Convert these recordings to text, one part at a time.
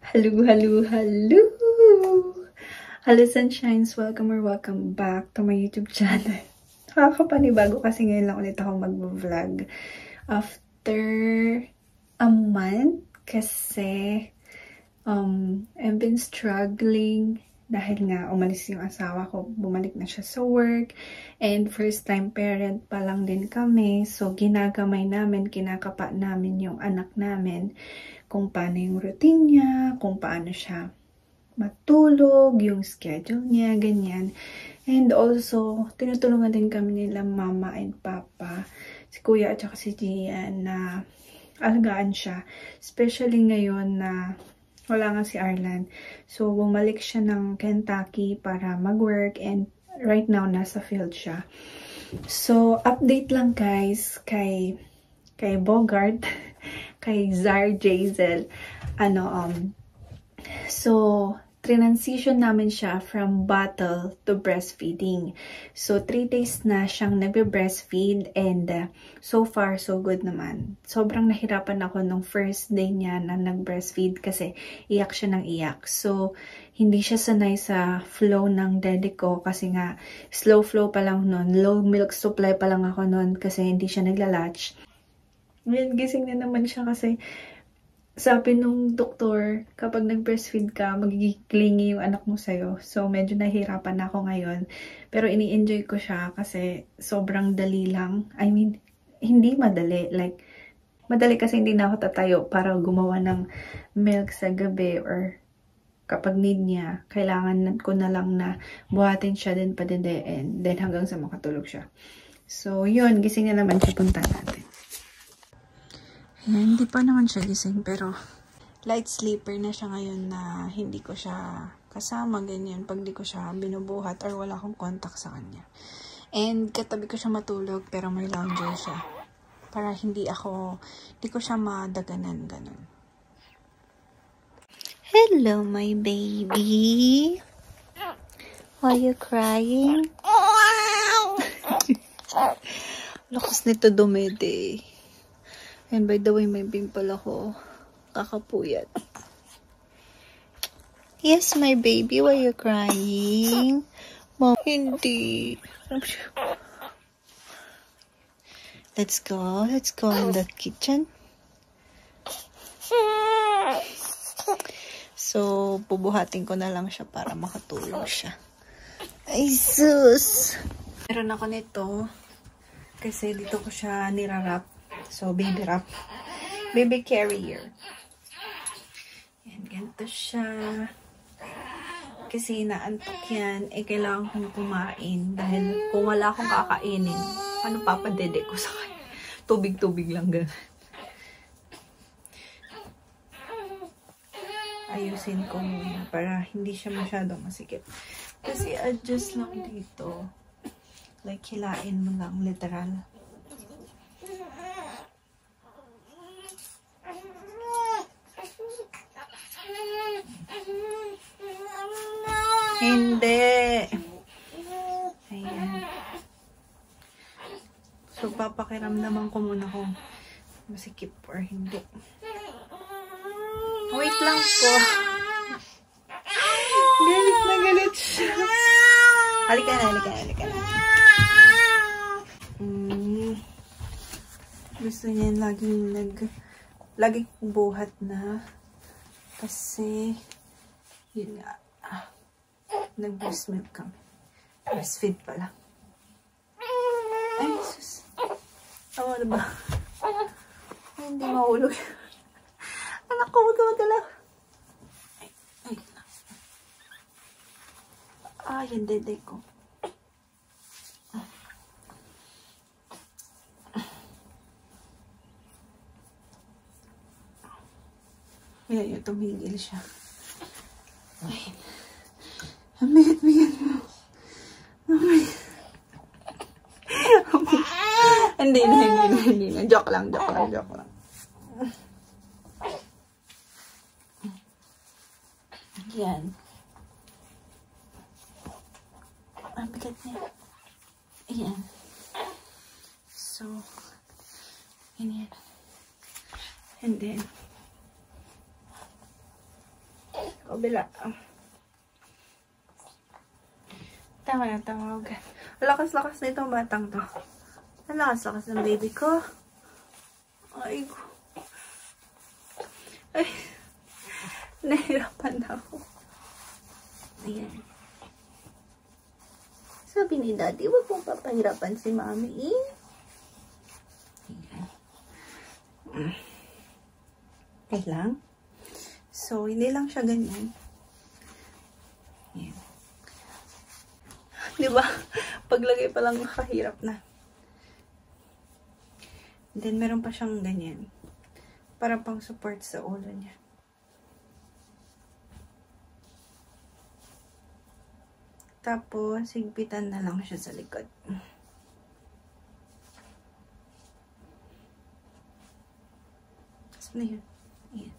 Hello, hello, hello! Hello, sunshines! Welcome or welcome back to my YouTube channel. Nakakapanibago kasi ngayon lang ulit ako mag-vlog. After a month kasi I've been struggling dahil nga umalis yung asawa ko. Bumalik na siya sa work. And first time parent pa lang din kami. So ginagamay namin, kinakapa namin yung anak namin. Kung paano yung routine niya, kung paano siya matulog, yung schedule niya, ganyan. And also, tinutulungan din kami nila mama and papa, si kuya at saka si Gian na alagaan siya. Especially ngayon na wala nga si Arlan. So, bumalik siya ng Kentucky para mag-work and right now, nasa field siya. So, update lang guys kay Bogart, kay Zar Jazel. So, transition namin siya from bottle to breastfeeding. So, 3 days na siyang nagbe-breastfeed and so far, so good naman. Sobrang nahirapan ako nung first day niya na nag-breastfeed kasi iyak siya ng iyak. So, hindi siya sanay sa flow ng daddy ko kasi nga slow flow pa lang nun. Low milk supply pa lang ako nun kasi hindi siya naglalatch. Ngayon, gising na naman siya kasi sabi nung doktor, kapag nag-breastfeed ka, magiging clingy yung anak mo sa'yo. So, medyo nahihirapan na ako ngayon. Pero ini-enjoy ko siya kasi sobrang dali lang. I mean, hindi madali. Like, madali kasi hindi na ako tatayo para gumawa ng milk sa gabi or kapag need niya, kailangan ko na lang na buhatin siya din padedein. Then hanggang sa makatulog siya. So, yun. Gising na naman siya. Punta natin. Ayan, hindi pa naman siya gising pero light sleeper na siya ngayon na hindi ko siya kasama, ganyan, pag di ko siya binubuhat or wala akong contact sa kanya. And katabi ko siya matulog pero may lounger siya para hindi ko siya madaganan, ganun. Hello, my baby. Are you crying? Lakas nito dumede. And by the way, may pimple ako. Kakapuyat. Yes, my baby. Why you crying? Mom, hindi. Let's go. Let's go in the kitchen. So, bubuhatin ko na lang siya para makatulog siya. Ay, sus! Meron ako nito. Kasi dito ko siya nirarap. So, baby wrap. Baby carrier. Yan, ganito siya. Kasi naantok yan. Eh, kailangan kong kumain. Dahil kung wala akong kakainin, ano papadede ko sa kanya? Tubig-tubig lang ganun. Ayusin ko muna para hindi siya masyadong masikip. Kasi adjust lang dito. Like, hilain mo lang, literal. Hindi. Ayan. So, papakiramdaman ko muna kung masikip or hindi. Wait lang po. Galit na galit siya. Halika na, halika na, halika na. Gusto niya laging buhat na. Kasi, yun nga. Nag-breast milk kami. Breastfeed pala. Ay, sus. Tama na ba? Ay, hindi mahulog. Anak ko, magkawagalaw. Ay, yung dede ko. Ayan, yung tumigil siya. Ay. Amigit mo. Hindi na. Joke lang. Yan. Ang bigat niya. Ayan. So, ganyan. And then, Kabila. Tama na, tawag. Lakas-lakas na itong batang to. Lakas-lakas ng baby ko. Ay, ay, nahirapan na ako. Ayan. Sabi ni Daddy, huwag mong papahirapan si Mami. Ayan. Okay lang. So, hindi lang siya ganyan. Ayan. Diba? Paglagay pa lang nakahirap na. Then, meron pa siyang ganyan. Para pang support sa ulo niya. Tapos, higpitan na lang siya sa likod. Tapos na yun. Ayan.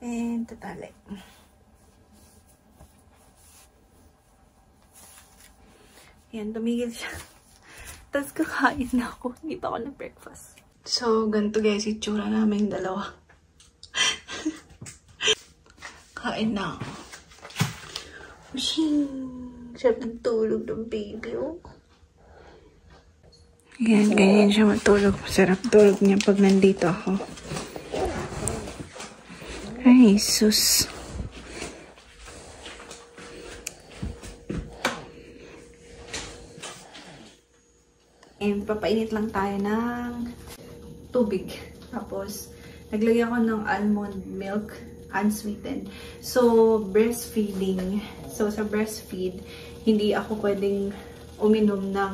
And tatali. Ayan, tumigil siya. Tapos kakain na ako. Hindi pa ako nag-breakfast. So, ganito guys, itsura namin dalawa. Kain na ako. Sarap nagtulog ng baby, oh. Ayan, ganyan siya matulog. Sarap tulog niya pag nandito ako. Ay, sus. And papainit lang tayo ng tubig. Tapos, naglagay ako ng almond milk, unsweetened. So, breastfeeding. So, sa breastfeed, hindi ako pwedeng uminom ng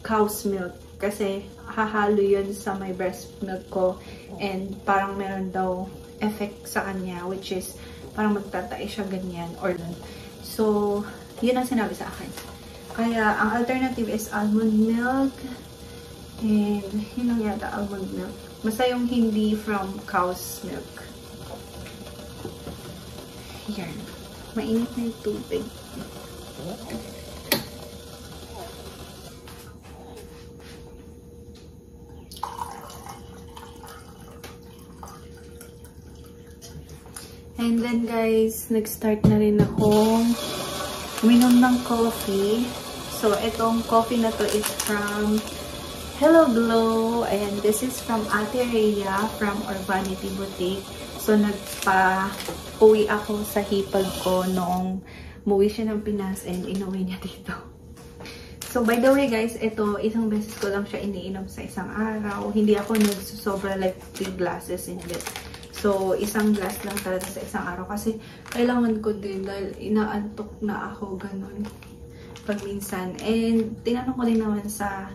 cow's milk. Kasi, hahalo yun sa my breast milk ko. And, parang meron daw effect sa kanya, which is, parang magtatae siya ganyan. Or, so, yun ang sinabi sa akin. Kaya, ang alternative is almond milk. And, yun lang yata, almond milk. Basta yung hindi from cow's milk. Yan. Mainit na yung tubig. And then, guys, nag-start na rin akong uminom ng coffee. So, itong coffee na to is from Hello Glow. And this is from Ate Rhea from Urbanity Boutique. So, nagpa-uwi ako sa hipag ko noong umuwi siya ng Pinas and inuwi niya dito. So, by the way guys, ito, isang beses ko lang siya iniinom sa isang araw. Hindi ako nagsusobra like 3 glasses, hindi. So, isang glass lang talaga sa isang araw. Kasi, kailangan ko din dahil inaantok na ako ganun pag minsan. And, tinanong ko din naman sa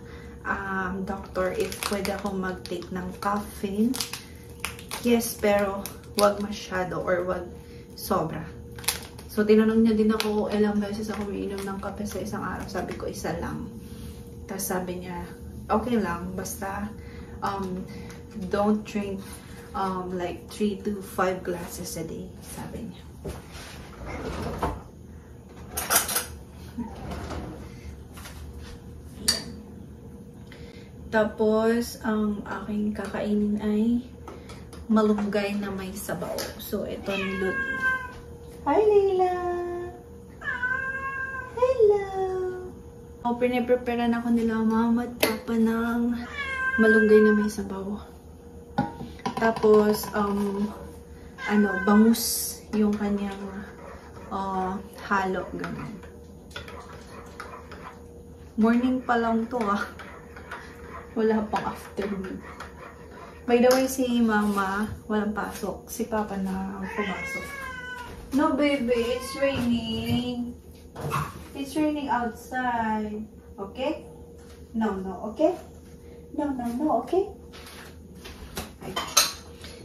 doctor if pwede ako mag-take ng caffeine. Yes, pero wag masyado or wag sobra. So, tinanong niya din ako kung ilang beses ako umiinom ng kape sa isang araw. Sabi ko, isa lang. Tapos sabi niya, okay lang. Basta, don't drink like 3 to 5 glasses a day, sabi niya. Tapos, ang aking kakainin ay malunggay na may sabaw. So, ito niluto. Hi, Leila! Hello! So, piniprepare na ako nila mama at papa ng malunggay na may sabaw. Tapos, bangus yung kanyang halo, ganun. Morning pa lang to, Wala pang afternoon. By the way, si mama, walang pasok. Si papa na pumasok. No, baby, it's raining. It's raining outside. Okay? No, okay? No, okay?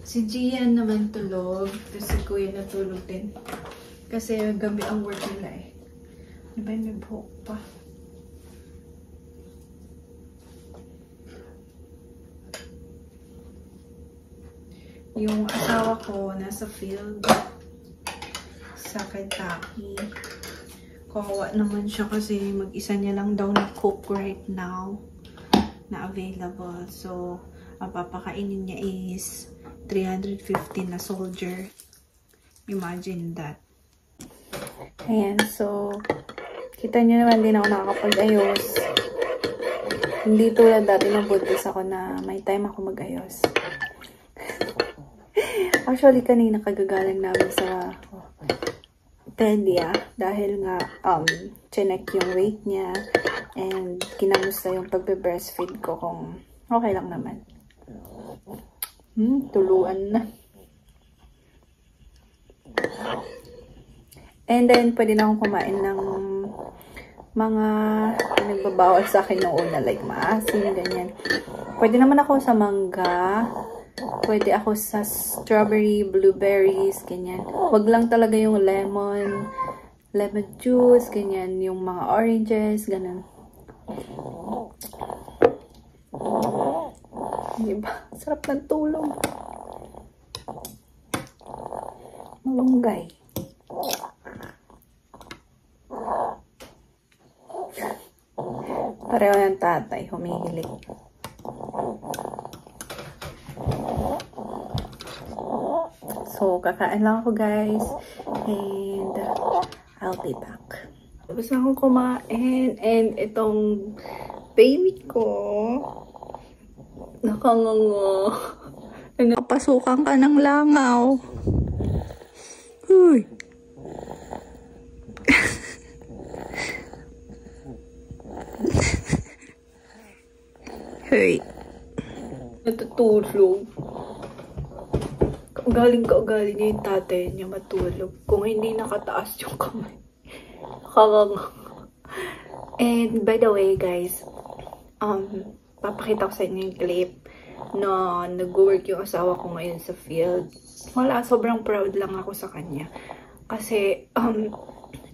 Si Gian naman tulog. Tapos si Kuya natulog din. Kasi gabi ang work nila eh. Diba may buhok pa? Yung asawa ko nasa field sa Kentucky. Kawawa naman siya kasi mag-isa niya lang daw na-cook right now na available. So, ang papakainin niya is 350 na soldier. Imagine that. Ayan, so, kita niyo naman din ako nakakapag-ayos. Hindi tulad dati ng buntis ako na may time ako mag-ayos. Actually, kanina kagagaling namin sa Telia dahil nga chinek yung weight niya and kinamusta yung pagbe-breastfeed ko kung okay lang naman. Tuluan na. And then, pwede na akong kumain ng mga nagbabawal sa akin noong una, like maasim, ganyan. Pwede naman ako sa mangga. Pwede ako sa strawberry, blueberries, ganyan. Wag lang talaga yung lemon juice, ganyan. Yung mga oranges, ganun. Diba? Sarap ng tulog. Malunggay. Pareho ng tatay, humihilig. So, kakain lang ako guys. And I'll be back. Tapos na akong kumain. And itong baby ko, nakangango. Napasukan ka ng langaw. Uy. Hey. Natutulog. Kaugaling niya yung tatay niya matulog. Kung hindi nakataas yung kamay. And by the way guys, papakita ko sa inyo yung clip na nag-work yung asawa ko ngayon sa field. Wala, sobrang proud lang ako sa kanya. Kasi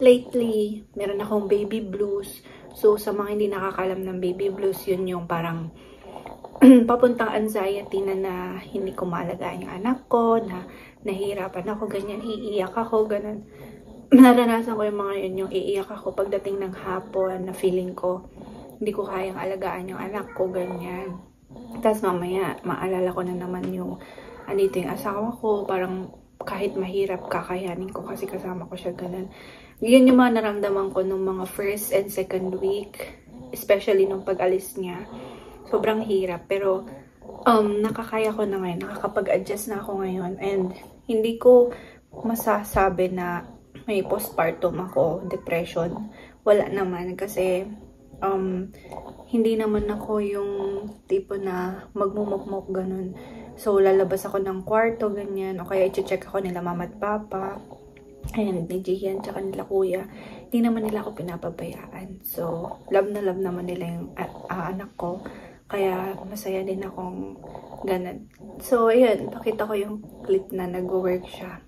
lately, meron akong baby blues. So sa mga hindi nakakalam ng baby blues, yun yung parang papuntang anxiety na hindi ko maalagaan yung anak ko, na nahihirapan ako, ganyan, iiyak ako, ganun. Naranasan ko yung mga yun, yung iiyak ako pagdating ng hapon na feeling ko hindi ko kayang alagaan yung anak ko, ganyan. Tapos mamaya, maalala ko na naman yung andito yung asawa ko, parang kahit mahirap, kakayanin ko kasi kasama ko siya, ganun. Yun yung mga naramdaman ko nung mga first and second week, especially nung pag-alis niya. Sobrang hirap, pero nakakaya ko na ngayon, nakakapag-adjust na ako ngayon, and hindi ko masasabi na may postpartum ako, depression. Wala naman, kasi hindi naman ako yung tipo na magmumukmuk ganun. So, lalabas ako ng kwarto, ganyan, o kaya i-check ako nila mama at papa, and ni Jian, tsaka nila kuya. Hindi naman nila ako pinapabayaan. So, love na love naman nila yung anak ko. Kaya, masaya din akong ganun. So, ayun, pakita ko yung clip na nag-work siya.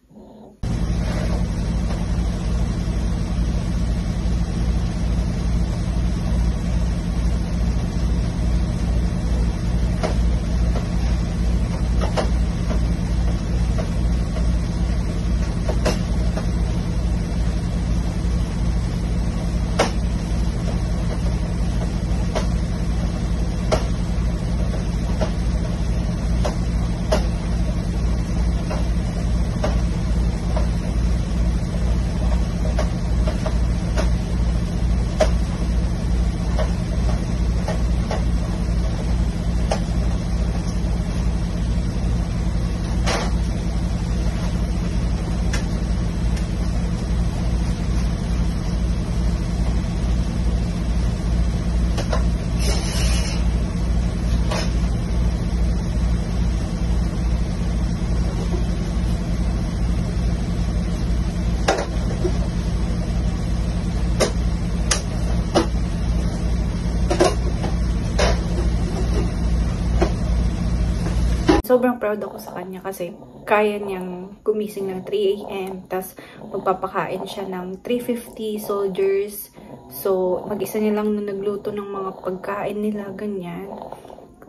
Sobrang proud ako sa kanya kasi kaya niyang gumising ng 3 AM, tas magpapakain siya ng 350 soldiers. So, mag-isa niya lang na nagluto ng mga pagkain nila, ganyan.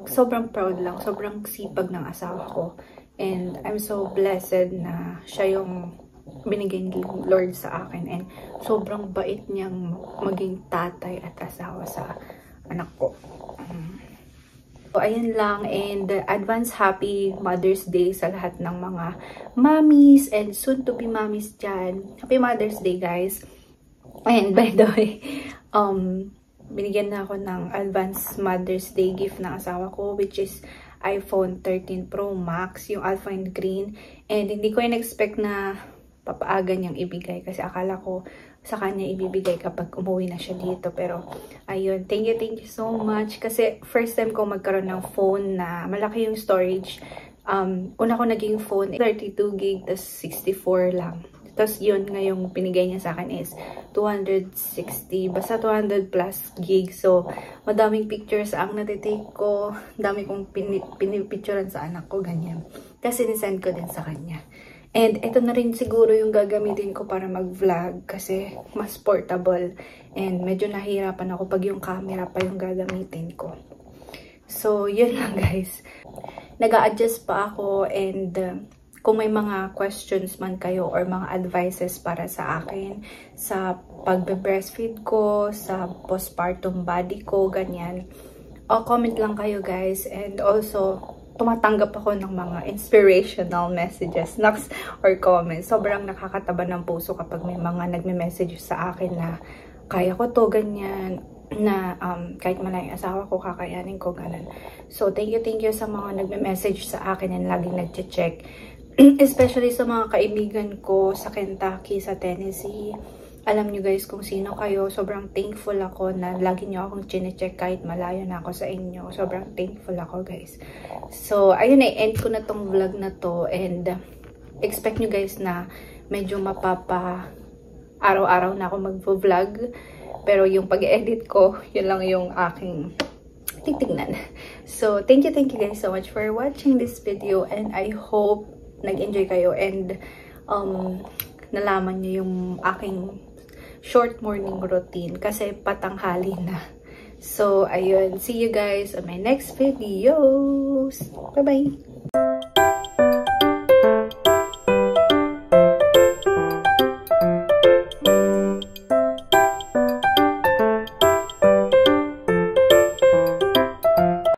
Sobrang proud lang, sobrang sipag ng asawa ko. And I'm so blessed na siya yung binigay ni Lord sa akin. And sobrang bait niyang maging tatay at asawa sa anak ko. So, ayan lang, and advance happy Mother's Day sa lahat ng mga mommies and soon to be mommies dyan. Happy Mother's Day, guys. And by the way, binigyan na ako ng advance Mother's Day gift ng asawa ko, which is iPhone 13 Pro Max, yung Alpha and Green. And hindi ko in-expect na papaaga niyang ibigay kasi akala ko sa kanya ibibigay kapag umuwi na siya dito. Pero, ayun, thank you so much. Kasi, first time ko magkaroon ng phone na malaki yung storage. Una ko naging phone, 32 gig, tas 64 lang. Tapos, yun, ngayong pinigay niya sa akin is 260, basta 200 plus gig. So, madaming pictures ang natitake ko. Dami kong pinipicturean sa anak ko, ganyan. Kasi, nisend ko din sa kanya. And ito na rin siguro yung gagamitin ko para mag-vlog kasi mas portable. And medyo nahihirapan ako pag yung camera pa yung gagamitin ko. So, yun lang guys. Nag-a-adjust pa ako and kung may mga questions man kayo or mga advices para sa akin sa pagbe-breastfeed ko, sa postpartum body ko, ganyan. Comment lang kayo guys. And also, tumatanggap ako ng mga inspirational messages or comments. Sobrang nakakataba ng puso kapag may mga nagme-message sa akin na kaya ko to, ganyan, na kahit malay asawa ko, kakayanin ko, ganun. So, thank you sa mga nagme-message sa akin and laging nagche-check. Especially sa mga kaibigan ko sa Kentucky, sa Tennessee. Alam nyo guys kung sino kayo. Sobrang thankful ako na lagi nyo akong chine-check kahit malayo na ako sa inyo. Sobrang thankful ako guys. So, ayun, end ko na tong vlog na to. And expect nyo guys na medyo araw-araw na ako mag-vlog. Pero yung pag-edit ko, yun lang yung aking titignan. So, thank you guys so much for watching this video. And I hope nag-enjoy kayo and nalaman nyo yung aking short morning routine kasi patanghali na. So, ayun. See you guys on my next videos. Bye-bye!